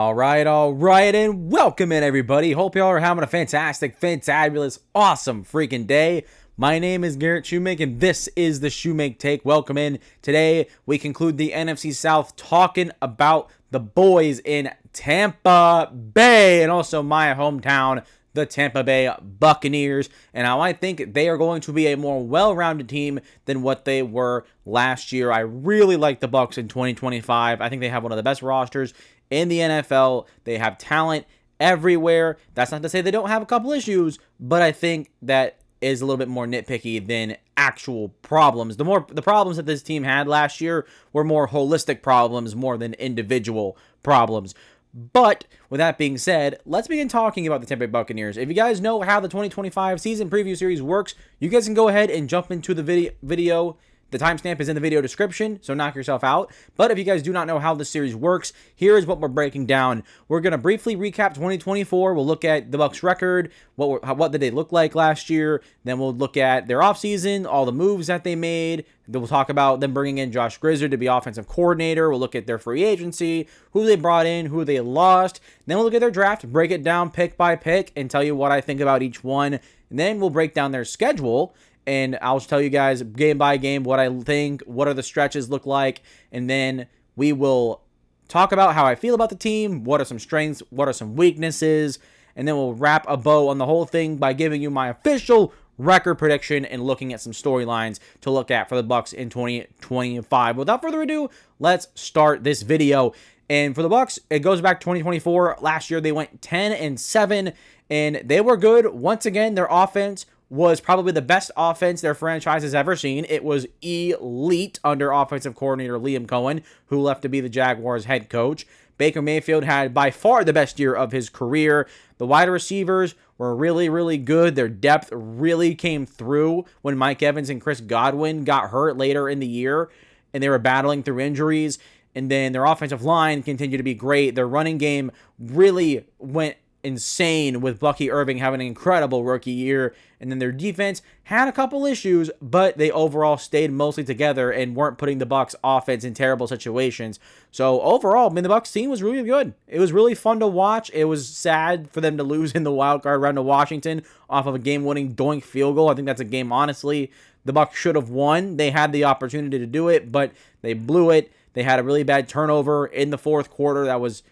All right, and welcome in, everybody. Hope y'all are having a fantastic, fantabulous, awesome freaking day. My name is Garrett Shoemake, and this is the Shoemake Take. Welcome in. Today, we conclude the NFC South talking about the boys in Tampa Bay, and also my hometown, the Tampa Bay Buccaneers, and how I think they are going to be a more well-rounded team than what they were last year. I really like the Bucs in 2025. I think they have one of the best rosters in the NFL. They have talent everywhere. That's not to say they don't have a couple issues, but I think that is a little bit more nitpicky than actual problems. The problems that this team had last year were more holistic problems more than individual problems. But with that being said, let's begin talking about the Tampa Bay Buccaneers. If you guys know how the 2025 season preview series works, you guys can go ahead and jump into the video. The timestamp is in the video description, so knock yourself out. But if you guys do not know how this series works, here is what we're breaking down. We're going to briefly recap 2024. We'll look at the Bucs record, what did they look like last year. Then we'll look at their offseason, all the moves that they made. Then we'll talk about them bringing in Josh Grizzard to be offensive coordinator. We'll look at their free agency, who they brought in, who they lost. Then we'll look at their draft, break it down pick by pick, and tell you what I think about each one. And then we'll break down their schedule, and I'll tell you guys game by game what I think, what are the stretches look like, and then we will talk about how I feel about the team, what are some strengths, what are some weaknesses, and then we'll wrap a bow on the whole thing by giving you my official record prediction and looking at some storylines to look at for the Bucs in 2025. Without further ado, let's start this video. And for the Bucs, it goes back to 2024. Last year they went 10-7, and they were good. Once again, their offense was probably the best offense their franchise has ever seen. It was elite under offensive coordinator Liam Cohen, who left to be the Jaguars head coach. Baker Mayfield had by far the best year of his career. The wide receivers were really, really good. Their depth really came through when Mike Evans and Chris Godwin got hurt later in the year, and they were battling through injuries. And then their offensive line continued to be great. Their running game really went insane with Bucky Irving having an incredible rookie year. And then their defense had a couple issues, but they overall stayed mostly together and weren't putting the Bucs offense in terrible situations. So overall, I mean, the Bucs team was really good. It was really fun to watch. It was sad for them to lose in the wild card round to Washington off of a game-winning doink field goal. I think that's a game, honestly, the Bucs should have won. They had the opportunity to do it, but they blew it. They had a really bad turnover in the fourth quarter that was,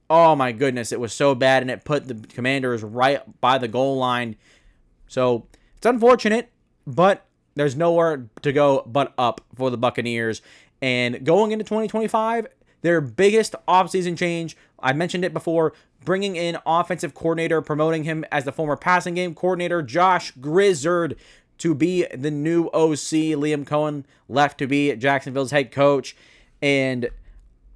oh my goodness, it was so bad, and it put the Commanders right by the goal line. So it's unfortunate, but there's nowhere to go but up for the Buccaneers. And going into 2025, their biggest offseason change, I mentioned it before, bringing in offensive coordinator, promoting him as the former passing game coordinator, Josh Grizzard, to be the new OC. Liam Cohen left to be Jacksonville's head coach. And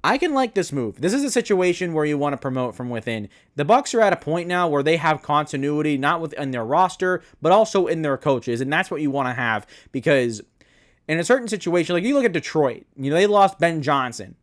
I can like this move. This is a situation where you want to promote from within. The Bucs are at a point now where they have continuity, not within their roster, but also in their coaches, and that's what you want to have, because in a certain situation, like you look at Detroit, they lost Ben Johnson,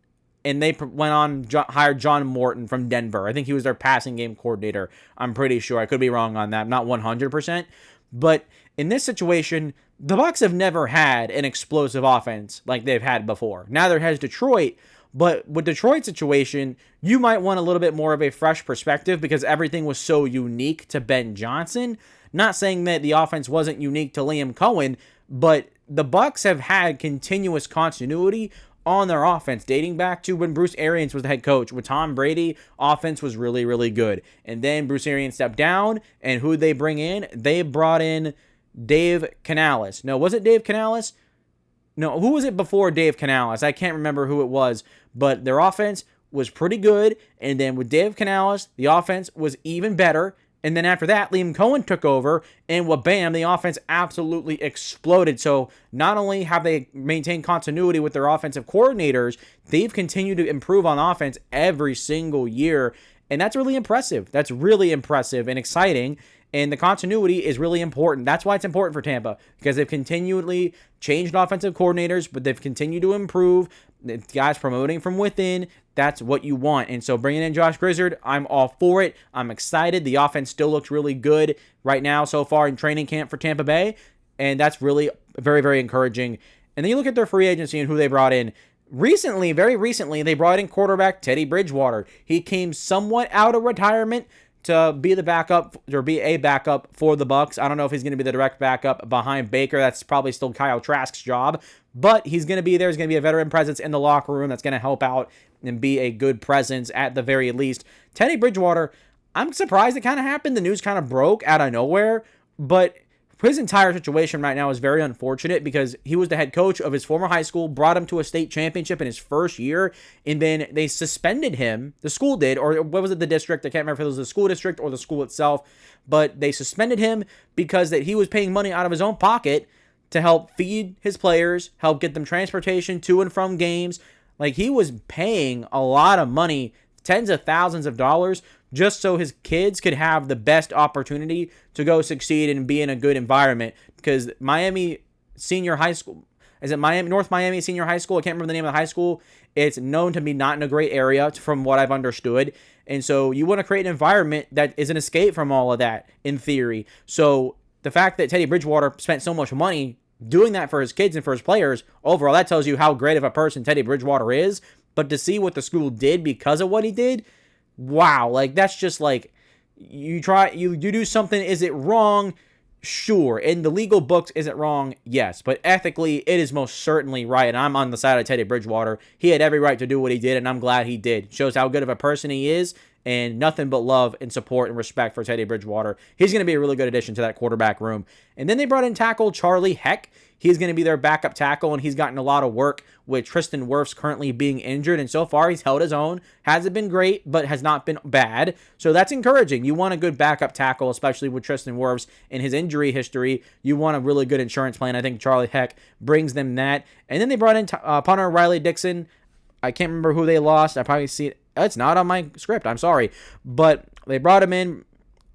and they went on, hired John Morton from Denver. I think he was their passing game coordinator. I'm pretty sure. I could be wrong on that. Not 100%. But in this situation, the Bucs have never had an explosive offense like they've had before. Neither has Detroit. But with Detroit's situation, you might want a little bit more of a fresh perspective because everything was so unique to Ben Johnson. Not saying that the offense wasn't unique to Liam Cohen, but the Bucs have had continuous continuity on their offense dating back to when Bruce Arians was the head coach. With Tom Brady, offense was really, really good. And then Bruce Arians stepped down, and who did they bring in? They brought in Dave Canales. No, was it Dave Canales? No, who was it before Dave Canales? I can't remember who it was, but their offense was pretty good. And then with Dave Canales, the offense was even better. And then after that, Liam Cohen took over, and wha-bam, the offense absolutely exploded. So not only have they maintained continuity with their offensive coordinators, they've continued to improve on offense every single year. And that's really impressive. That's really impressive and exciting. And the continuity is really important. That's why it's important for Tampa, because they've continually changed offensive coordinators, but they've continued to improve. The guys promoting from within, that's what you want. And so bringing in Josh Grizzard, I'm all for it. I'm excited. The offense still looks really good right now so far in training camp for Tampa Bay, and that's really very, very encouraging. And then you look at their free agency and who they brought in. Recently, very recently, they brought in quarterback Teddy Bridgewater. He came somewhat out of retirement to be the backup or be a backup for the Bucs. I don't know if he's going to be the direct backup behind Baker. That's probably still Kyle Trask's job, but he's going to be there. He's going to be a veteran presence in the locker room that's going to help out and be a good presence at the very least. Teddy Bridgewater, I'm surprised it kind of happened. The news kind of broke out of nowhere, but his entire situation right now is very unfortunate because he was the head coach of his former high school, brought him to a state championship in his first year, and then they suspended him. The school did, or what was it, the district? I can't remember if it was the school district or the school itself, but they suspended him because that he was paying money out of his own pocket to help feed his players, help get them transportation to and from games. Like, he was paying a lot of money, tens of thousands of dollars, just so his kids could have the best opportunity to go succeed and be in a good environment. Because Miami Senior High School, is it North Miami Senior High School? I can't remember the name of the high school. It's known to be not in a great area from what I've understood. And so you want to create an environment that is an escape from all of that, in theory. So the fact that Teddy Bridgewater spent so much money doing that for his kids and for his players, overall, that tells you how great of a person Teddy Bridgewater is. But to see what the school did because of what he did, wow, like, that's just like, you do something, is it wrong? Sure. In the legal books, is it wrong? Yes. But ethically, it is most certainly right, and I'm on the side of Teddy Bridgewater. He had every right to do what he did, and I'm glad he did. Shows how good of a person he is, and nothing but love and support and respect for Teddy Bridgewater. He's going to be a really good addition to that quarterback room. And then they brought in tackle Charlie Heck. He's going to be their backup tackle, and he's gotten a lot of work with Tristan Wirfs currently being injured, and so far he's held his own. Hasn't been great, but has not been bad, so that's encouraging. You want a good backup tackle, especially with Tristan Wirfs and his injury history. You want a really good insurance plan. I think Charlie Heck brings them that. And then they brought in punter Riley Dixon. I can't remember who they lost. I probably see it. It's not on my script. I'm sorry. But they brought him in.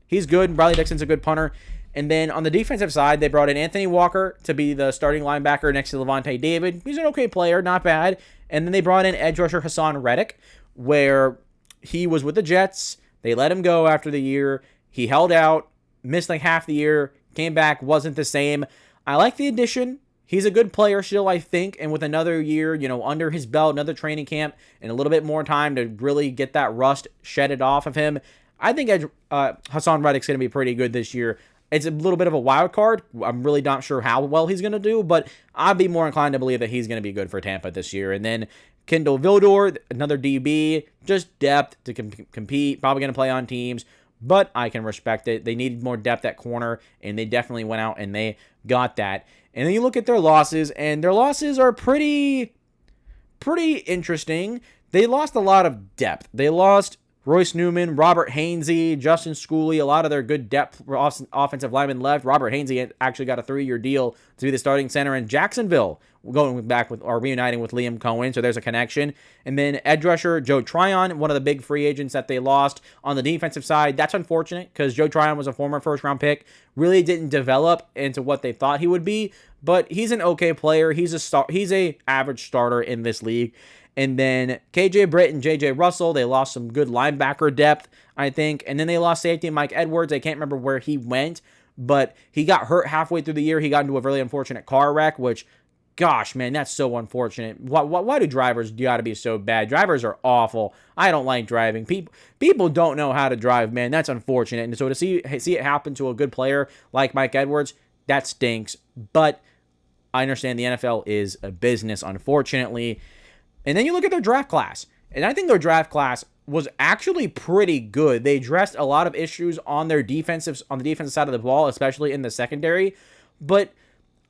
He's good. Riley Dixon's a good punter. And then on the defensive side, they brought in Anthony Walker to be the starting linebacker next to Lavonte David. He's an okay player, not bad. And then they brought in edge rusher Hassan Reddick, where he was with the Jets. They let him go after the year. He held out, missed like half the year, came back, wasn't the same. I like the addition. He's a good player still, I think, and with another year, under his belt, another training camp, and a little bit more time to really get that rust shedded off of him, I think Hassan Reddick's going to be pretty good this year. It's a little bit of a wild card. I'm really not sure how well he's going to do, but I'd be more inclined to believe that he's going to be good for Tampa this year. And then Kendall Vildor, another DB, just depth to compete, probably going to play on teams, but I can respect it. They needed more depth at corner, and they definitely went out and they got that. And then you look at their losses, and their losses are pretty interesting. They lost a lot of depth. They lost Royce Newman, Robert Hainsey, Justin Schooley, a lot of their good depth offensive linemen left. Robert Hainsey actually got a 3-year deal to be the starting center in Jacksonville, reuniting with Liam Cohen, so there's a connection. And then edge rusher Joe Tryon, one of the big free agents that they lost. On the defensive side, that's unfortunate because Joe Tryon was a former first-round pick, really didn't develop into what they thought he would be, but he's an okay player. He's a average starter in this league. And then KJ Britt and JJ Russell, they lost some good linebacker depth, I think. And then they lost safety Mike Edwards. I can't remember where he went, but he got hurt halfway through the year. He got into a really unfortunate car wreck, which, gosh, man, that's so unfortunate. Why do drivers gotta be so bad? Drivers are awful. I don't like driving. People don't know how to drive, man. That's unfortunate. And so to see it happen to a good player like Mike Edwards, that stinks. But I understand the NFL is a business, unfortunately. And then you look at their draft class, and I think their draft class was actually pretty good. They addressed a lot of issues on the defensive side of the ball, especially in the secondary. But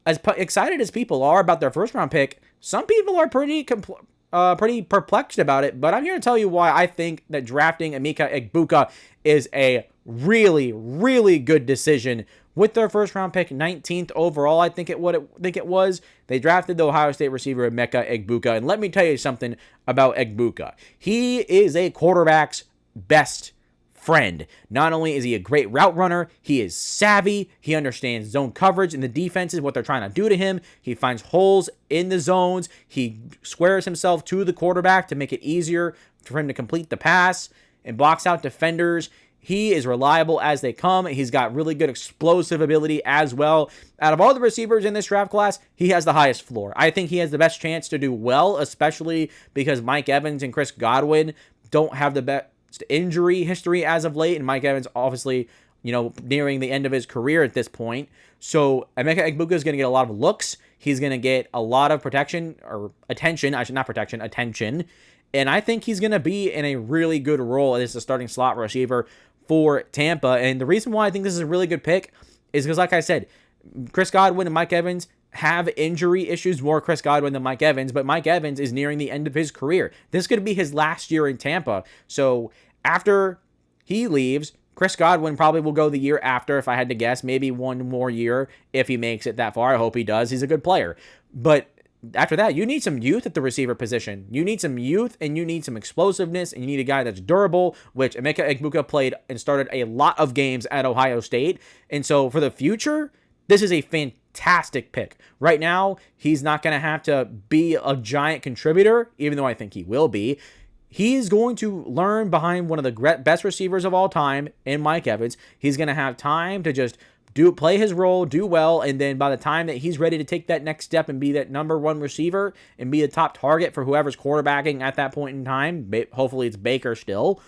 as excited as people are about their first-round pick, some people are pretty perplexed about it. But I'm here to tell you why I think that drafting Emeka Egbuka is a really, really good decision. With their first-round pick, 19th overall, I think it was. They drafted the Ohio State receiver Emeka Egbuka. And let me tell you something about Egbuka. He is a quarterback's best friend. Not only is he a great route runner, he is savvy. He understands zone coverage and the defenses, what they're trying to do to him. He finds holes in the zones. He squares himself to the quarterback to make it easier for him to complete the pass and blocks out defenders. He is reliable as they come. He's got really good explosive ability as well. Out of all the receivers in this draft class, he has the highest floor. I think he has the best chance to do well, especially because Mike Evans and Chris Godwin don't have the best injury history as of late. And Mike Evans, obviously, nearing the end of his career at this point. So Emeka Egbuka is going to get a lot of looks. He's going to get a lot of attention. And I think he's going to be in a really good role as a starting slot receiver for Tampa. And the reason why I think this is a really good pick is because, like I said, Chris Godwin and Mike Evans have injury issues, more Chris Godwin than Mike Evans, but Mike Evans is nearing the end of his career. This could be his last year in Tampa. So after he leaves, Chris Godwin probably will go the year after, if I had to guess, maybe one more year if he makes it that far. I hope he does. He's a good player. But after that, you need some youth at the receiver position. You need some youth, and you need some explosiveness, and you need a guy that's durable, which Emeka Egbuka played and started a lot of games at Ohio State. And so for the future, this is a fantastic pick. Right now, he's not going to have to be a giant contributor, even though I think he will be. He's going to learn behind one of the best receivers of all time in Mike Evans. He's going to have time to just play his role, do well, and then by the time that he's ready to take that next step and be that number one receiver and be a top target for whoever's quarterbacking at that point in time, hopefully it's Baker still,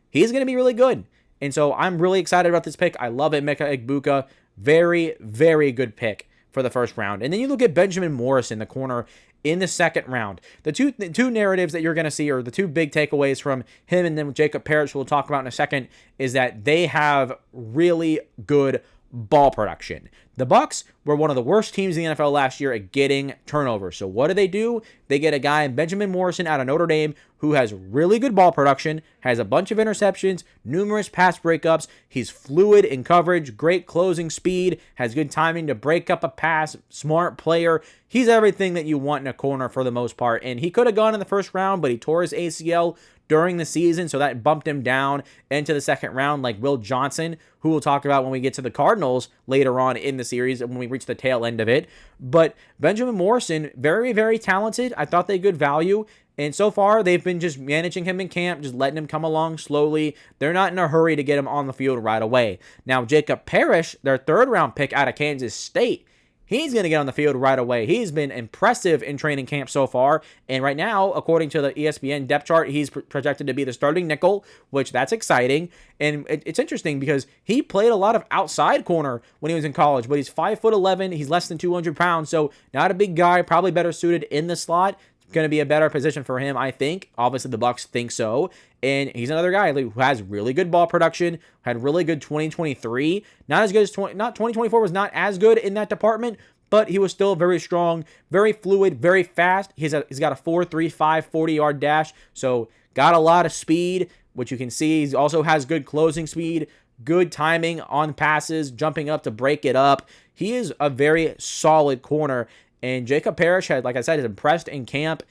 he's going to be really good. And so I'm really excited about this pick. I love it, Emeka Egbuka. Very, very good pick for the first round. And then you look at Benjamin Morrison, the corner in the second round. The two narratives that you're going to see, or the two big takeaways from him and then Jacob Parrish, we'll talk about in a second, is that they have really good ball production. The Bucs were one of the worst teams in the NFL last year at getting turnovers. So what do? They get a guy, Benjamin Morrison, out of Notre Dame, who has really good ball production, has a bunch of interceptions, numerous pass breakups. He's fluid in coverage, great closing speed, has good timing to break up a pass, smart player. He's everything that you want in a corner for the most part. And he could have gone in the first round, but he tore his ACL during the season, so that bumped him down into the second round, like Will Johnson, who we'll talk about when we get to the Cardinals later on in the series when we reach the tail end of it. But Benjamin Morrison, very, very talented. I thought they had good value. And so far, they've been just managing him in camp, just letting him come along slowly. They're not in a hurry to get him on the field right away. Now, Jacob Parrish, their third-round pick out of Kansas State, he's going to get on the field right away. He's been impressive in training camp so far. And right now, according to the ESPN depth chart, he's projected to be the starting nickel, which that's exciting. And it's interesting because he played a lot of outside corner when he was in college, but he's 5'11". He's less than 200 pounds. So not a big guy, probably better suited in the slot. Going to be a better position for him, I think. Obviously, the Bucs think so. And he's another guy who has really good ball production, had really good 2023. Not as good as 2024 was not as good in that department, but he was still very strong, very fluid, very fast. He's got a 4.35 40-yard dash, so got a lot of speed, which you can see. He also has good closing speed, good timing on passes, jumping up to break it up. He is a very solid corner. And Jacob Parrish had, like I said, is impressed in camp.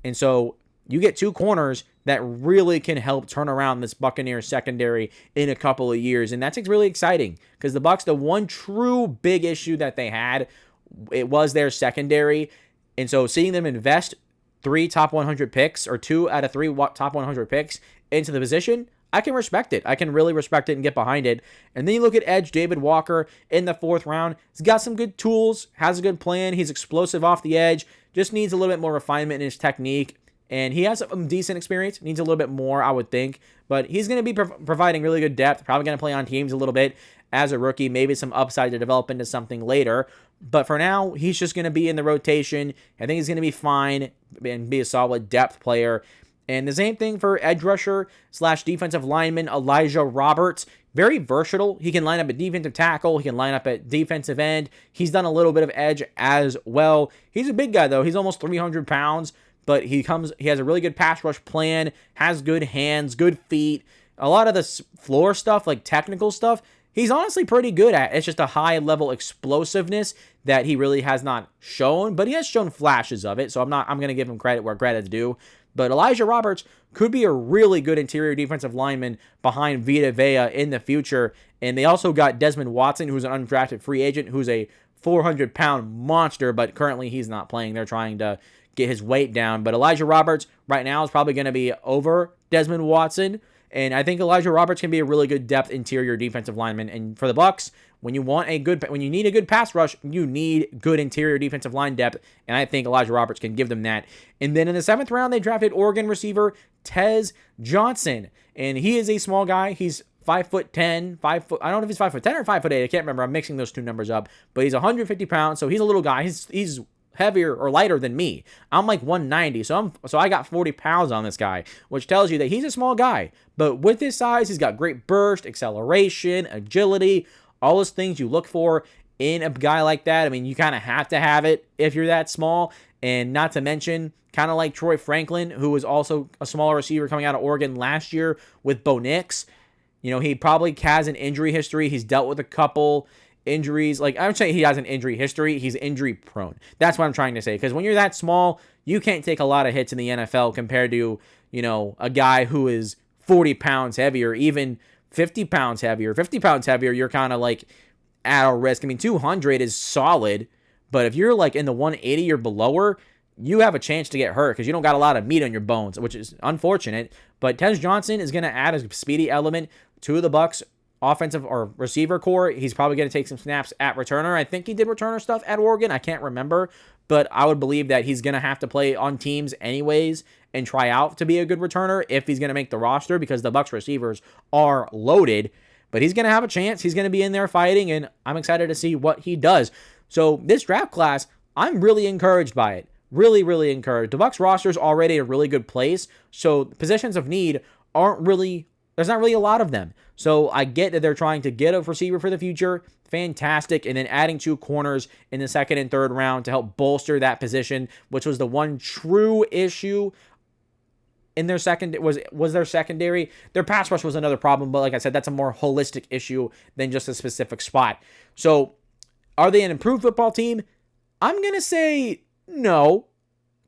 And so you get two corners that really can help turn around this Buccaneers secondary in a couple of years. And that's really exciting because the Bucs, the one true big issue that they had, it was their secondary. And so seeing them invest 3 top 100 picks or 2 out of 3 top 100 picks into the position, I can respect it. I can really respect it and get behind it. And then you look at edge David Walker in the 4th round. He's got some good tools, has a good plan. He's explosive off the edge, just needs a little bit more refinement in his technique. And he has some decent experience, needs a little bit more, I would think. But he's going to be providing really good depth, probably going to play on teams a little bit as a rookie, maybe some upside to develop into something later. But for now, he's just going to be in the rotation. I think he's going to be fine and be a solid depth player. And the same thing for edge rusher / defensive lineman Elijah Roberts. Very versatile. He can line up at defensive tackle. He can line up at defensive end. He's done a little bit of edge as well. He's a big guy, though. He's almost 300 pounds, but he has a really good pass rush plan, has good hands, good feet. A lot of the floor stuff, like technical stuff, he's honestly pretty good at. It's just a high-level explosiveness that he really has not shown, but he has shown flashes of it, so I'm going to give him credit where credit's due. But Elijah Roberts could be a really good interior defensive lineman behind Vita Vea in the future. And they also got Desmond Watson, who's an undrafted free agent, who's a 400-pound monster, but currently he's not playing. They're trying to get his weight down. But Elijah Roberts right now is probably going to be over Desmond Watson. And I think Elijah Roberts can be a really good depth interior defensive lineman. And for the Bucs, when you need a good pass rush, you need good interior defensive line depth, and I think Elijah Roberts can give them that. And then in the 7th round, they drafted Oregon receiver Tez Johnson, and he is a small guy. He's 5'10", 5 foot. I don't know if he's 5'10" or 5'8". I can't remember. I'm mixing those two numbers up, but he's 150 pounds, so he's a little guy. He's heavier or lighter than me. I'm like 190, so I got 40 pounds on this guy, which tells you that he's a small guy. But with his size, he's got great burst, acceleration, agility, all those things you look for in a guy like that. I mean, you kind of have to have it if you're that small. And not to mention, kind of like Troy Franklin, who was also a smaller receiver coming out of Oregon last year with Bo Nix. You know, he probably has an injury history. He's dealt with a couple injuries. Like, I would say he has an injury history. He's injury prone. That's what I'm trying to say. Because when you're that small, you can't take a lot of hits in the NFL compared to, you know, a guy who is 40 pounds heavier, even 50 pounds heavier. 50 pounds heavier, you're kind of like at a risk. I mean, 200 is solid, but if you're like in the 180 or below, you have a chance to get hurt because you don't got a lot of meat on your bones, which is unfortunate. But Tez Johnson is going to add a speedy element to the Bucs offensive or receiver core. He's probably going to take some snaps at returner. I think he did returner stuff at Oregon. I can't remember, but I would believe that he's going to have to play on teams anyways and try out to be a good returner if he's going to make the roster, because the Bucs receivers are loaded. But he's going to have a chance. He's going to be in there fighting, and I'm excited to see what he does. So this draft class, I'm really encouraged by it. Really, really encouraged. The Bucs roster is already a really good place, so positions of need there's not really a lot of them. So I get that they're trying to get a receiver for the future. Fantastic. And then adding 2 corners in the 2nd and 3rd round to help bolster that position, which was the one true issue in their was their secondary. Their pass rush was another problem, but like I said, that's a more holistic issue than just a specific spot. So are they an improved football team? I'm going to say no.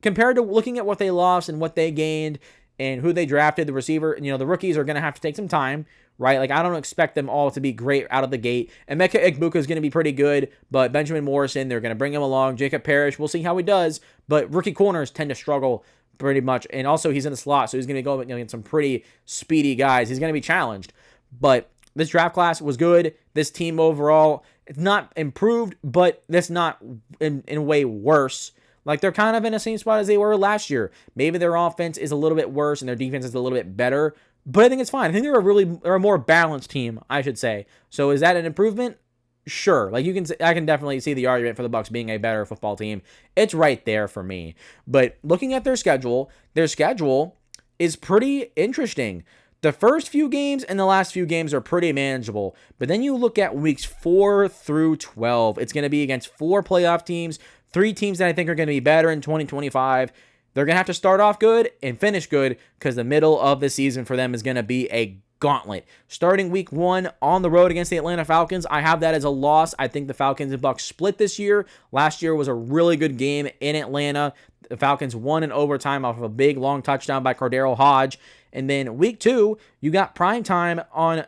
Compared to looking at what they lost and what they gained and who they drafted, the receiver, you know, the rookies are going to have to take some time, right? Like, I don't expect them all to be great out of the gate. And Emeka Egbuka is going to be pretty good, but Benjamin Morrison, they're going to bring him along. Jacob Parrish, we'll see how he does, but rookie corners tend to struggle pretty much. And also, he's in the slot, so he's going to go against some pretty speedy guys. He's going to be challenged. But this draft class was good. This team overall, it's not improved, but that's not in a way worse. Like, they're kind of in the same spot as they were last year. Maybe their offense is a little bit worse and their defense is a little bit better, but I think it's fine. I think they're a more balanced team, I should say. So is that an improvement? Sure. Like, I can definitely see the argument for the Bucs being a better football team. It's right there for me. But looking at their schedule is pretty interesting. The first few games and the last few games are pretty manageable. But then you look at weeks 4 through 12. It's going to be against 4 playoff teams, 3 teams that I think are going to be better in 2025. They're going to have to start off good and finish good because the middle of the season for them is going to be a gauntlet. Starting week 1 on the road against the Atlanta Falcons, I have that as a loss. I think the Falcons and Bucs split this year. Last year was a really good game in Atlanta. The Falcons won in overtime off of a big, long touchdown by Cordero Hodge. And then week 2, you got prime time on,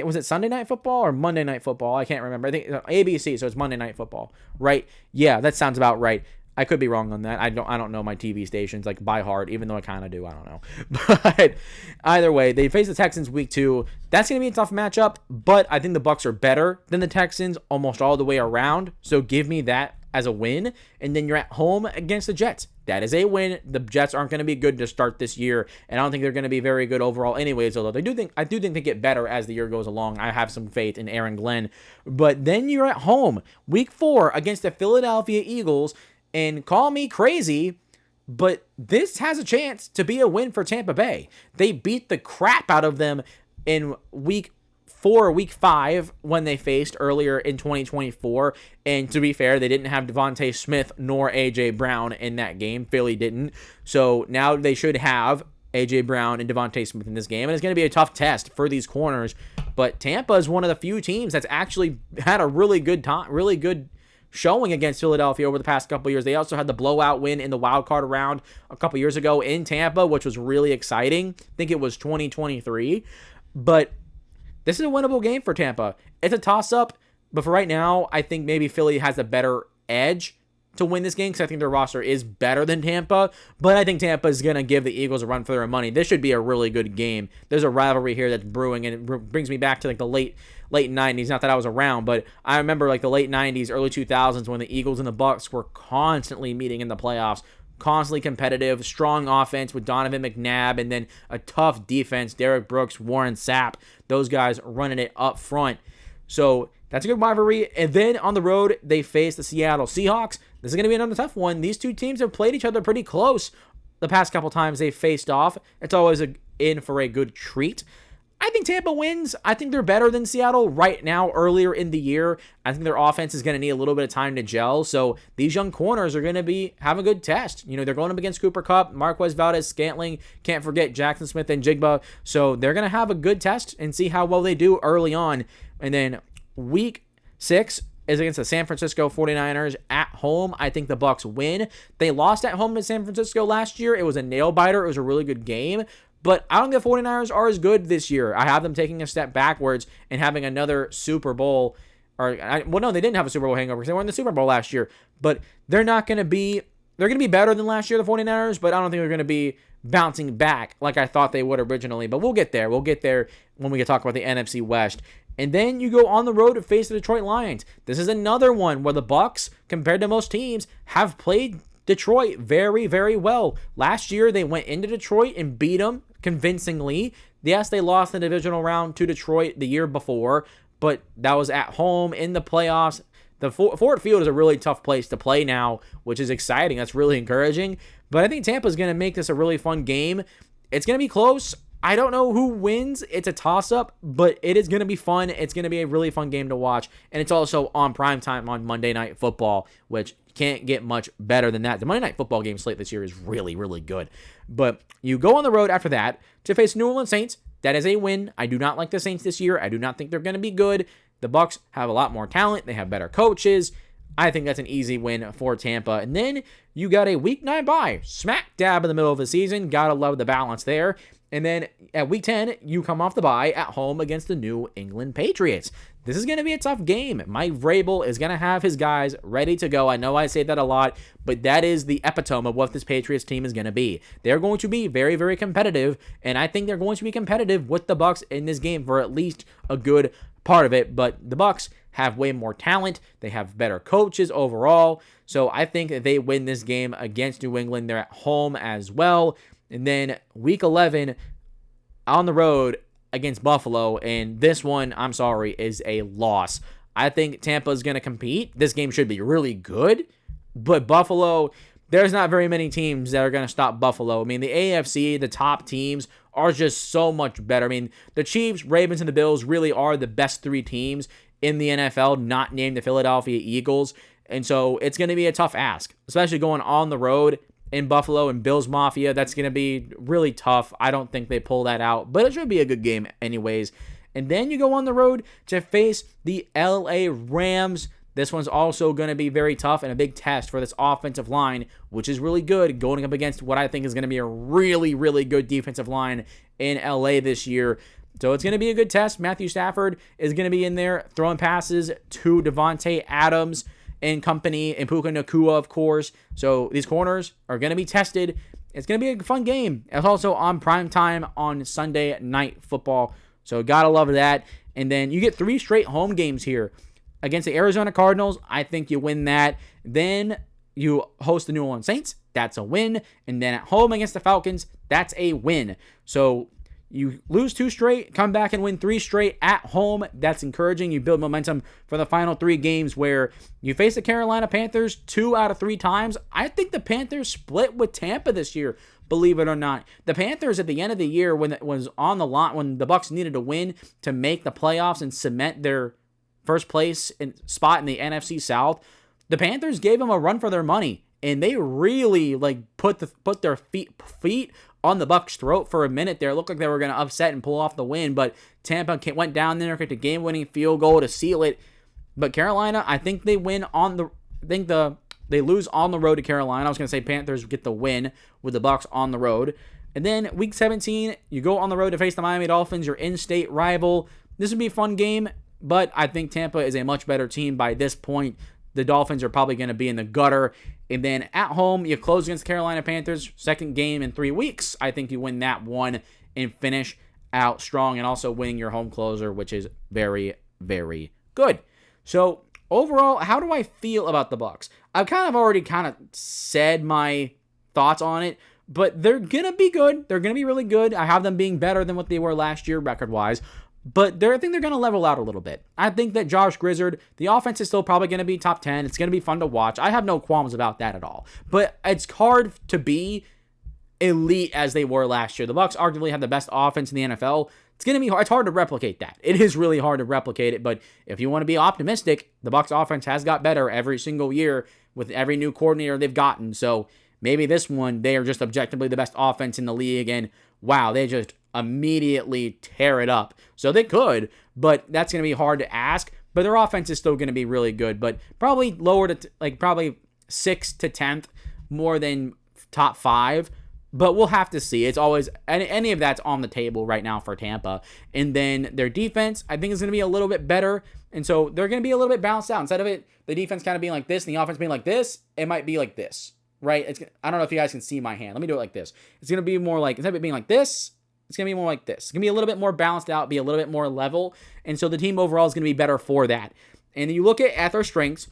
was it Sunday Night Football or Monday Night Football? I can't remember. I think ABC, so it's Monday Night Football, right? Yeah, that sounds about right. I could be wrong on that. I don't know my TV stations like by heart, even though I kind of do. I don't know. But either way, they face the Texans week 2. That's going to be a tough matchup, but I think the Bucs are better than the Texans almost all the way around. So give me that as a win. And then you're at home against the Jets. That is a win. The Jets aren't going to be good to start this year, and I don't think they're going to be very good overall anyways, although I do think they get better as the year goes along. I have some faith in Aaron Glenn. But then you're at home week 4 against the Philadelphia Eagles. And call me crazy, but this has a chance to be a win for Tampa Bay. They beat the crap out of them in week 4 or week 5 when they faced earlier in 2024. And to be fair, they didn't have Devontae Smith nor A.J. Brown in that game. Philly didn't. So now they should have A.J. Brown and Devontae Smith in this game. And it's going to be a tough test for these corners. But Tampa is one of the few teams that's actually had a really good showing against Philadelphia over the past couple of years. They also had the blowout win in the wild card round a couple years ago in Tampa, which was really exciting. I think it was 2023. But this is a winnable game for Tampa. It's a toss-up, but for right now, I think maybe Philly has a better edge to win this game because I think their roster is better than Tampa, but I think Tampa is going to give the Eagles a run for their money. This should be a really good game. There's a rivalry here that's brewing, and it brings me back to like the late 90s. Not that I was around, but I remember like the late 90s, early 2000s when the Eagles and the Bucs were constantly meeting in the playoffs. Constantly competitive, strong offense with Donovan McNabb, and then a tough defense. Derek Brooks, Warren Sapp, those guys running it up front. So that's a good rivalry. And then on the road, they face the Seattle Seahawks. This is going to be another tough one. These two teams have played each other pretty close the past couple times they've faced off. It's always in for a good treat. I think Tampa wins. I think they're better than Seattle right now, earlier in the year. I think their offense is going to need a little bit of time to gel. So these young corners are going to have a good test. You know, they're going up against Cooper Kupp, Marquez Valdez-Scantling. Can't forget Jackson Smith and Jigba. So they're going to have a good test and see how well they do early on. And then week 6 is against the San Francisco 49ers at home. I think the Bucs win. They lost at home to San Francisco last year. It was a nail-biter. It was a really good game. But I don't think the 49ers are as good this year. I have them taking a step backwards and having another Super Bowl. No, they didn't have a Super Bowl hangover because they were in the Super Bowl last year. But they're going to be better than last year, the 49ers, but I don't think they're going to be bouncing back like I thought they would originally. But we'll get there. We'll get there when we talk about the NFC West. And then you go on the road to face the Detroit Lions. This is another one where the Bucs, compared to most teams, have played Detroit very, very well. Last year, they went into Detroit and beat them convincingly. Yes, they lost in the divisional round to Detroit the year before, but that was at home in the playoffs. The Ford Field is a really tough place to play now, which is exciting. That's really encouraging. But I think Tampa is going to make this a really fun game. It's going to be close. I don't know who wins. It's a toss-up, but it is going to be fun. It's going to be a really fun game to watch. And it's also on primetime on Monday Night Football, which can't get much better than that. The Monday Night Football game slate this year is really, really good. But you go on the road after that to face New Orleans Saints. That is a win. I do not like the Saints this year. I do not think they're going to be good. The Bucs have a lot more talent. They have better coaches. I think that's an easy win for Tampa. And then you got a week 9 bye. Smack dab in the middle of the season. Gotta love the balance there. And then at week 10, you come off the bye at home against the New England Patriots. This is going to be a tough game. Mike Vrabel is going to have his guys ready to go. I know I say that a lot, but that is the epitome of what this Patriots team is going to be. They're going to be very, very competitive, and I think they're going to be competitive with the Bucs in this game for at least a good part of it. But the Bucs have way more talent. They have better coaches overall. So I think that they win this game against New England. They're at home as well. And then week 11 on the road against Buffalo. And this one, I'm sorry, is a loss. I think Tampa is going to compete. This game should be really good. But Buffalo, there's not very many teams that are going to stop Buffalo. I mean, the AFC, the top teams are just so much better. I mean, the Chiefs, Ravens, and the Bills really are the best 3 teams in the NFL, not named the Philadelphia Eagles. And so it's going to be a tough ask, especially going on the road in Buffalo and Bills Mafia. That's going to be really tough. I don't think they pull that out, but it should be a good game anyways. And then you go on the road to face the LA Rams. This one's also going to be very tough and a big test for this offensive line, which is really good, going up against what I think is going to be a really, really good defensive line in LA this year. So it's going to be a good test. Matthew Stafford is going to be in there throwing passes to Davante Adams and company, and Puka Nacua, of course. So these corners are going to be tested. It's going to be a fun game. It's also on primetime on Sunday Night Football. So gotta love that. And then you get 3 straight home games here. Against the Arizona Cardinals, I think you win that. Then you host the New Orleans Saints. That's a win. And then at home against the Falcons, that's a win. So you lose 2 straight, come back and win 3 straight at home. That's encouraging. You build momentum for the final 3 games where you face the Carolina Panthers 2 out of 3 times. I think the Panthers split with Tampa this year, believe it or not. The Panthers at the end of the year, when it was on the line, when the Bucs needed to win to make the playoffs and cement their first place spot in the NFC South, the Panthers gave them a run for their money, and they really put their feet on the Bucs' throat for a minute there. It looked like they were going to upset and pull off the win, but Tampa went down there, kicked a game-winning field goal to seal it. But Carolina, I think they win on the. They lose on the road to Carolina. I was going to say Panthers get the win with the Bucs on the road. And then week 17, you go on the road to face the Miami Dolphins, your in-state rival. This would be a fun game, but I think Tampa is a much better team by this point. the Dolphins are probably going to be in the gutter. And then at home, you close against Carolina Panthers, second game in 3 weeks. I think you win that one and finish out strong, and also winning your home closer, which is very, very good. So overall, how do I feel about the Bucs? I've already said my thoughts on it, but they're going to be good. They're going to be really good. I have them being better than what they were last year record-wise. But I think they're going to level out a little bit. I think that Josh Grizzard, the offense is still probably going to be top 10. It's going to be fun to watch. I have no qualms about that at all. But it's hard to be elite as they were last year. The Bucs arguably have the best offense in the NFL. It's going to be hard. It's hard to replicate that. It is really hard to replicate it. But if you want to be optimistic, the Bucs offense has got better every single year with every new coordinator they've gotten. So maybe this one, they are just objectively the best offense in the league. And wow, they just immediately tear it up. So they could, but that's going to be hard to ask. But their offense is still going to be really good, but probably lower to probably 6th to 10th more than top 5. But we'll have to see. It's always any of that's on the table right now for Tampa. And then their defense, I think, is going to be a little bit better. And so they're going to be a little bit balanced out. Instead of the defense kind of being like this and the offense being like this, it might be like this, right? I don't know if you guys can see my hand. Let me do it like this. It's going to be more like, instead of it being like this, it's going to be more like this. It's going to be a little bit more balanced out, be a little bit more level. And so the team overall is going to be better for that. And you look at their strengths.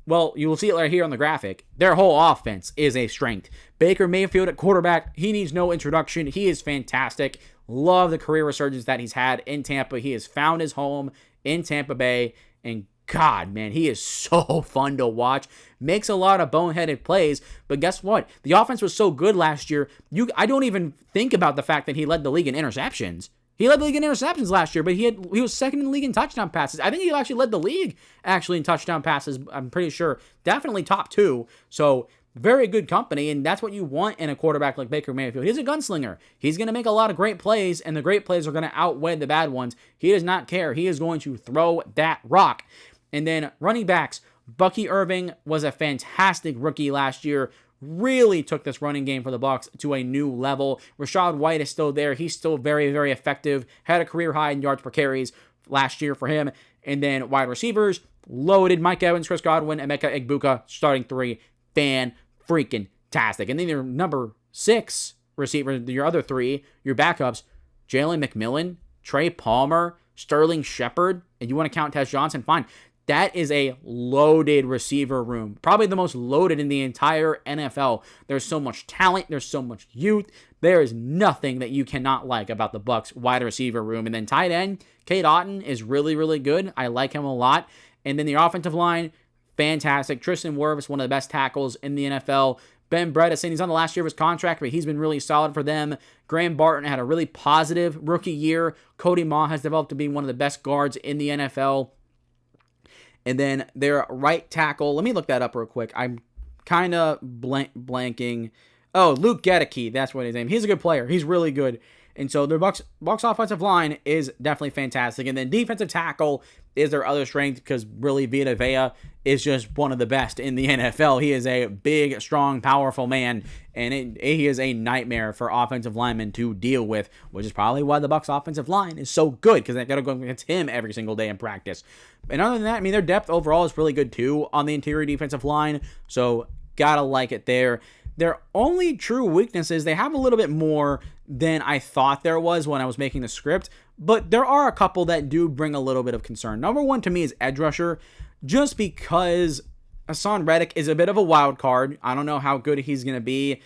Well, you will see it right here on the graphic. Their whole offense is a strength. Baker Mayfield at quarterback, he needs no introduction. He is fantastic. Love the career resurgence that he's had in Tampa. He has found his home in Tampa Bay. And God, man, he is so fun to watch. Makes a lot of boneheaded plays. But guess what? The offense was so good last year. I don't even think about the fact that he led the league in interceptions. He led the league in interceptions last year, but he was second in the league in touchdown passes. I think he actually led the league in touchdown passes. I'm pretty sure. Definitely top 2. So very good company, and that's what you want in a quarterback like Baker Mayfield. He's a gunslinger. He's going to make a lot of great plays, and the great plays are going to outweigh the bad ones. He does not care. He is going to throw that rock. And then running backs, Bucky Irving was a fantastic rookie last year. Really took this running game for the Bucs to a new level. Rachaad White is still there. He's still very, very effective. Had a career high in yards per carries last year for him. And then wide receivers, loaded. Mike Evans, Chris Godwin, Emeka Egbuka, starting 3. Fan-freaking-tastic. And then your number 6 receiver, your other 3, your backups, Jalen McMillan, Trey Palmer, Sterling Shepard, and you want to count Tess Johnson, fine. That is a loaded receiver room. Probably the most loaded in the entire NFL. There's so much talent. There's so much youth. There is nothing that you cannot like about the Bucs wide receiver room. And then tight end, Cade Otton is really, really good. I like him a lot. And then the offensive line, fantastic. Tristan Wirfs, one of the best tackles in the NFL. Ben Bredeson, he's on the last year of his contract, but he's been really solid for them. Graham Barton had a really positive rookie year. Cody Maugh has developed to be one of the best guards in the NFL. And then their right tackle, let me look that up real quick. I'm kind of blanking. Oh, Luke Gedeke, that's what his name. He's a good player. He's really good. And so their Bucs offensive line is definitely fantastic. And then defensive tackle is their other strength because really Vita Vea is just one of the best in the NFL. He is a big, strong, powerful man, and he is a nightmare for offensive linemen to deal with, which is probably why the Bucs offensive line is so good because they got to go against him every single day in practice. And other than that, I mean, their depth overall is really good too on the interior defensive line, so gotta like it there. Their only true weakness is they have a little bit more than I thought there was when I was making the script, but there are a couple that do bring a little bit of concern. Number one to me is edge rusher, just because Hassan Reddick is a bit of a wild card. I don't know how good he's going to be.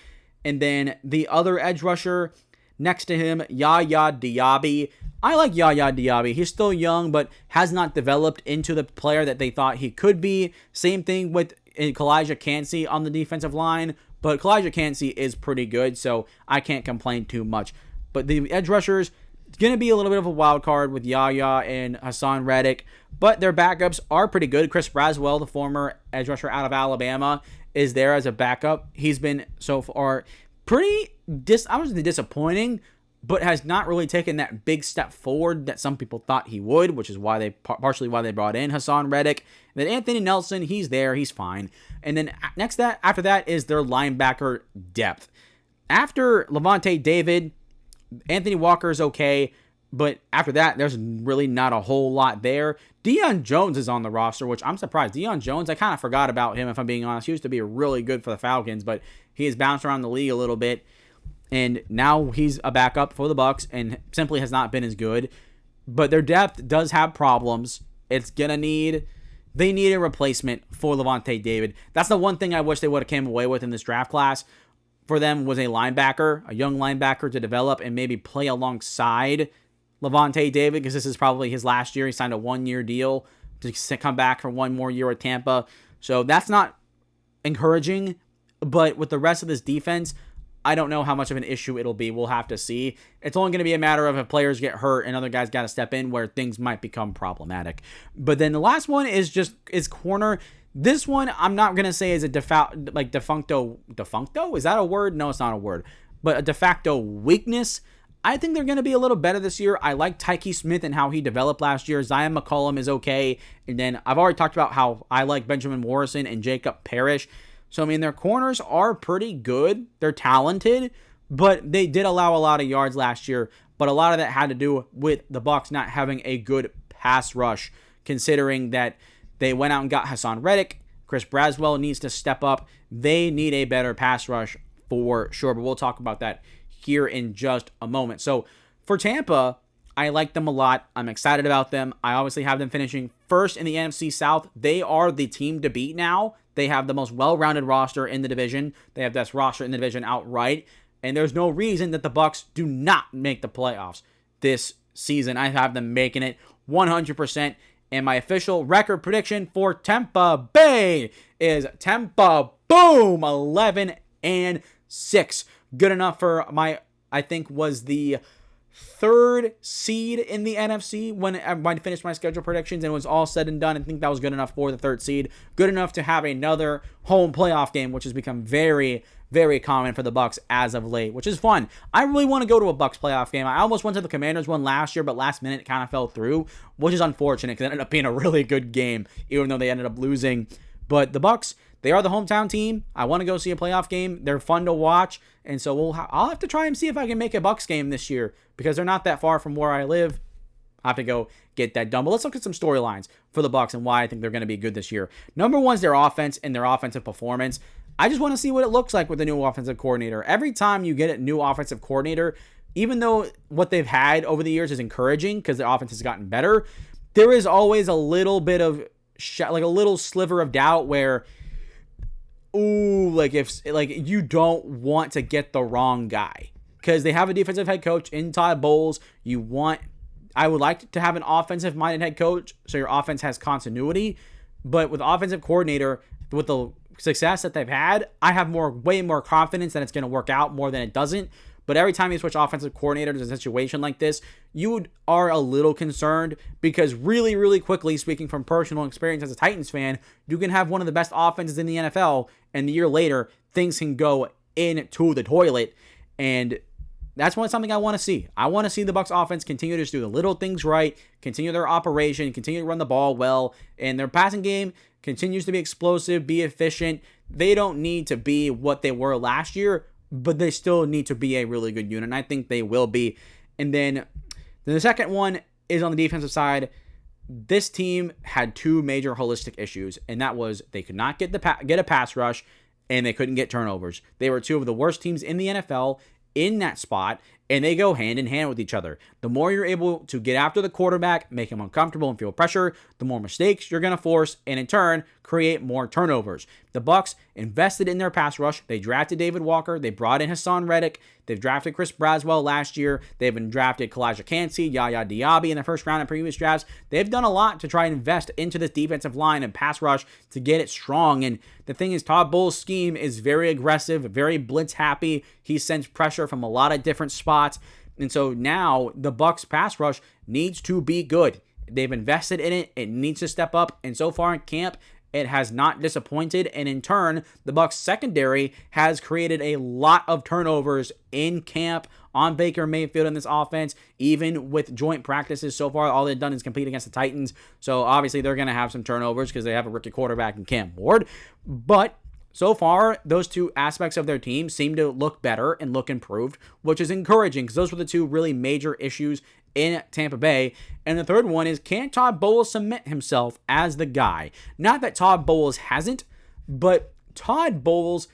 And then the other edge rusher next to him, Yaya Diaby. I like Yaya Diaby. He's still young, but has not developed into the player that they thought he could be. Same thing with Kalijah Cansey on the defensive line. But Kalijah Cansey is pretty good, so I can't complain too much. But the edge rushers, it's going to be a little bit of a wild card with Yaya and Hassan Reddick. But their backups are pretty good. Chris Braswell, the former edge rusher out of Alabama, is there as a backup. He's been so far pretty, I wouldn't say disappointing, but has not really taken that big step forward that some people thought he would, which is why partially why they brought in Hassan Reddick. And then Anthony Nelson, he's there, he's fine. And then after that is their linebacker depth. After Lavonte David, Anthony Walker is okay. But after that, there's really not a whole lot there. Deion Jones is on the roster, which I'm surprised. Deion Jones, I kind of forgot about him, if I'm being honest. He used to be really good for the Falcons, but he has bounced around the league a little bit. And now he's a backup for the Bucs and simply has not been as good. But their depth does have problems. They need a replacement for Lavonte David. That's the one thing I wish they would have came away with in this draft class. For them was a linebacker, a young linebacker to develop and maybe play alongside Lavonte David, because this is probably his last year. He signed a 1-year deal to come back for one more year at Tampa. So that's not encouraging. But with the rest of this defense, I don't know how much of an issue it'll be. We'll have to see. It's only going to be a matter of if players get hurt and other guys got to step in where things might become problematic. But then the last one is corner. This one, I'm not going to say is a defuncto. Is that a word? No, it's not a word. But a de facto weakness. I think they're going to be a little better this year. I like Tyke Smith and how he developed last year. Zion McCollum is okay. And then I've already talked about how I like Benjamin Morrison and Jacob Parrish. So, I mean, their corners are pretty good. They're talented, but they did allow a lot of yards last year. But a lot of that had to do with the Bucs not having a good pass rush, considering that they went out and got Hassan Reddick. Chris Braswell needs to step up. They need a better pass rush for sure, but we'll talk about that here in just a moment. So, for Tampa, I like them a lot. I'm excited about them. I obviously have them finishing first in the NFC South. They are the team to beat now. They have the most well-rounded roster in the division. They have the best roster in the division outright. And there's no reason that the Bucs do not make the playoffs this season. I have them making it 100%. And my official record prediction for Tampa Bay is Tampa, boom, 11-6. Good enough for my, I think, was the third seed in the NFC when I finished my schedule predictions and it was all said and done. I think that was good enough for the third seed. Good enough to have another home playoff game, which has become very, very common for the Bucs as of late, which is fun. I really want to go to a Bucs playoff game. I almost went to the Commanders one last year, but last minute it kind of fell through, which is unfortunate because it ended up being a really good game, even though they ended up losing. But the Bucs, they are the hometown team. I want to go see a playoff game. They're fun to watch, and so I'll have to try and see if I can make a Bucs game this year because they're not that far from where I live. I have to go get that done. But let's look at some storylines for the Bucs and why I think they're going to be good this year. Number one is their offense and their offensive performance. I just want to see what it looks like with the new offensive coordinator. Every time you get a new offensive coordinator, even though what they've had over the years is encouraging because the offense has gotten better, there is always a little bit of like a little sliver of doubt where if you don't want to get the wrong guy because they have a defensive head coach in Todd Bowles. I would like to have an offensive minded head coach so your offense has continuity, but with offensive coordinator, with the success that they've had, I have way more confidence that it's going to work out more than it doesn't. But every time you switch offensive coordinators in a situation like this, you are a little concerned because really, really quickly, speaking from personal experience as a Titans fan, you can have one of the best offenses in the NFL, and the year later, things can go into the toilet. And that's something I want to see. I want to see the Bucs offense continue to just do the little things right, continue their operation, continue to run the ball well, and their passing game continues to be explosive, be efficient. They don't need to be what they were last year, but they still need to be a really good unit, and I think they will be. And then the second one is on the defensive side. This team had two major holistic issues, and that was they could not get a pass rush, and they couldn't get turnovers. They were two of the worst teams in the NFL in that spot, and they go hand in hand with each other. The more you're able to get after the quarterback, make him uncomfortable and feel pressure, the more mistakes you're going to force, and in turn, create more turnovers. The Bucs invested in their pass rush. They drafted David Walker. They brought in Hassan Reddick. They've drafted Chris Braswell last year. They've been drafted Kalijah Kancey, Yaya Diaby in the first round in previous drafts. They've done a lot to try and invest into this defensive line and pass rush to get it strong. And the thing is, Todd Bowles' scheme is very aggressive, very blitz happy. He sends pressure from a lot of different spots. And so now the Bucs pass rush needs to be good. They've invested in it. It needs to step up. And so far in camp, it has not disappointed, and in turn, the Bucs secondary has created a lot of turnovers in camp on Baker Mayfield in this offense. Even with joint practices so far, all they've done is compete against the Titans. So obviously they're going to have some turnovers because they have a rookie quarterback in Cam Ward. But so far, those two aspects of their team seem to look better and look improved, which is encouraging because those were the two really major issues in Tampa Bay. And the third one is, can Todd Bowles cement himself as the guy? Not that Todd Bowles hasn't, but Todd Bowles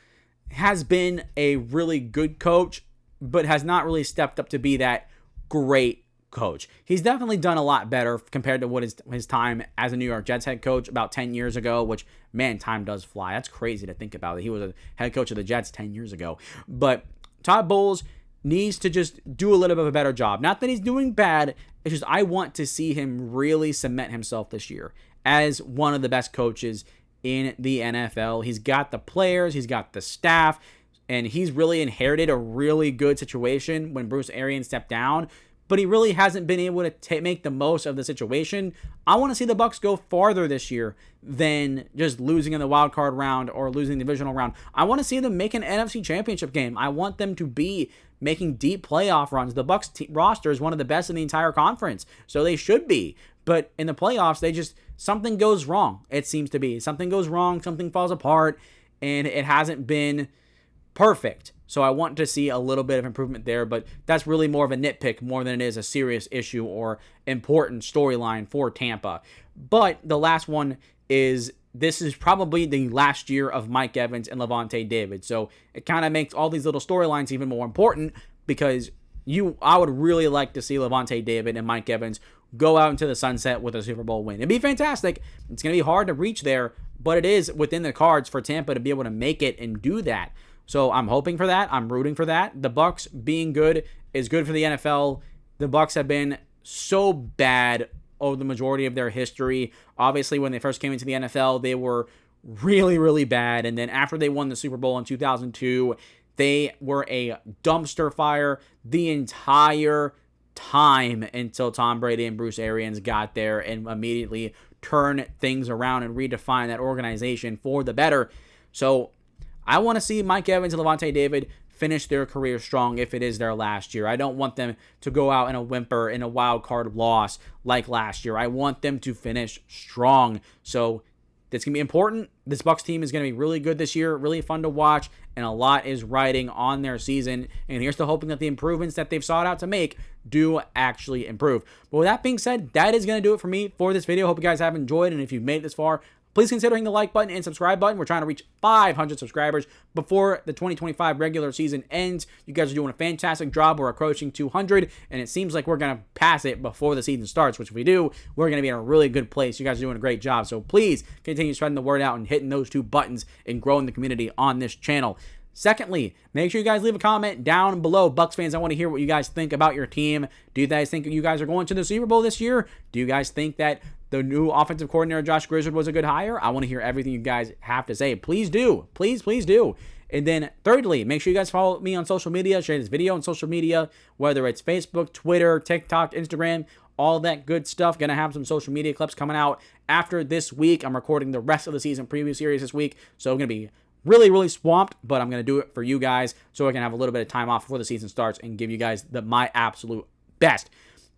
has been a really good coach, but has not really stepped up to be that great coach. He's definitely done a lot better compared to what his time as a New York Jets head coach about 10 years ago, which, man, time does fly. That's crazy to think about. He was a head coach of the Jets 10 years ago. But Todd Bowles needs to just do a little bit of a better job. Not that he's doing bad. It's just I want to see him really cement himself this year as one of the best coaches in the NFL. He's got the players, he's got the staff, and he's really inherited a really good situation when Bruce Arians stepped down, but he really hasn't been able to make the most of the situation. I want to see the Bucs go farther this year than just losing in the wild card round or losing the divisional round. I want to see them make an NFC championship game. I want them to be making deep playoff runs. The Bucs roster is one of the best in the entire conference, so they should be. But in the playoffs, something goes wrong. It seems to be. Something goes wrong, something falls apart, and it hasn't been perfect. So I want to see a little bit of improvement there, but that's really more of a nitpick more than it is a serious issue or important storyline for Tampa. But the last one is, this is probably the last year of Mike Evans and Lavonte David. So it kind of makes all these little storylines even more important, because I would really like to see Lavonte David and Mike Evans go out into the sunset with a Super Bowl win. It'd be fantastic. It's going to be hard to reach there, but it is within the cards for Tampa to be able to make it and do that. So I'm hoping for that. I'm rooting for that. The Bucs being good is good for the NFL. The Bucs have been so bad over the majority of their history. Obviously, when they first came into the NFL, they were really, really bad. And then after they won the Super Bowl in 2002, they were a dumpster fire the entire time until Tom Brady and Bruce Arians got there and immediately turned things around and redefined that organization for the better. So I want to see Mike Evans and Lavonte David finish their career strong if it is their last year. I don't want them to go out in a whimper in a wild card loss like last year. I want them to finish strong. So that's going to be important. This Bucs team is going to be really good this year, really fun to watch, and a lot is riding on their season. And here's to hoping that the improvements that they've sought out to make do actually improve. But with that being said, that is going to do it for me for this video. Hope you guys have enjoyed, and if you've made it this far, please consider hitting the like button and subscribe button. We're trying to reach 500 subscribers before the 2025 regular season ends. You guys are doing a fantastic job. We're approaching 200, and it seems like we're going to pass it before the season starts, which if we do, we're going to be in a really good place. You guys are doing a great job. So please continue spreading the word out and hitting those two buttons and growing the community on this channel. Secondly, make sure you guys leave a comment down below. Bucs fans, I want to hear what you guys think about your team. Do you guys think you guys are going to the Super Bowl this year? Do you guys think that the new offensive coordinator, Josh Grizzard, was a good hire? I want to hear everything you guys have to say. Please do. Please do. And then thirdly, make sure you guys follow me on social media. Share this video on social media, whether it's Facebook, Twitter, TikTok, Instagram, all that good stuff. Going to have some social media clips coming out after this week. I'm recording the rest of the season preview series this week, so I'm going to be really, really swamped, but I'm going to do it for you guys so I can have a little bit of time off before the season starts and give you guys my absolute best.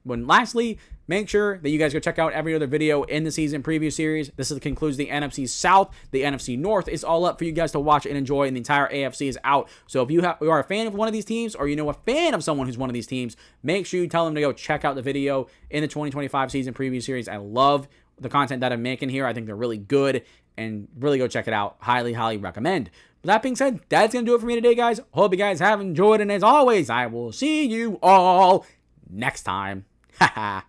When lastly, make sure that you guys go check out every other video in the season preview series. This concludes the NFC South. The NFC North is all up for you guys to watch and enjoy, and the entire AFC is out. So if you are a fan of one of these teams, or you know a fan of someone who's one of these teams, make sure you tell them to go check out the video in the 2025 season preview series. I love the content that I'm making here. I think they're really good, and really go check it out. Highly, highly recommend. With that being said, that's going to do it for me today, guys. Hope you guys have enjoyed, and as always, I will see you all next time. Haha.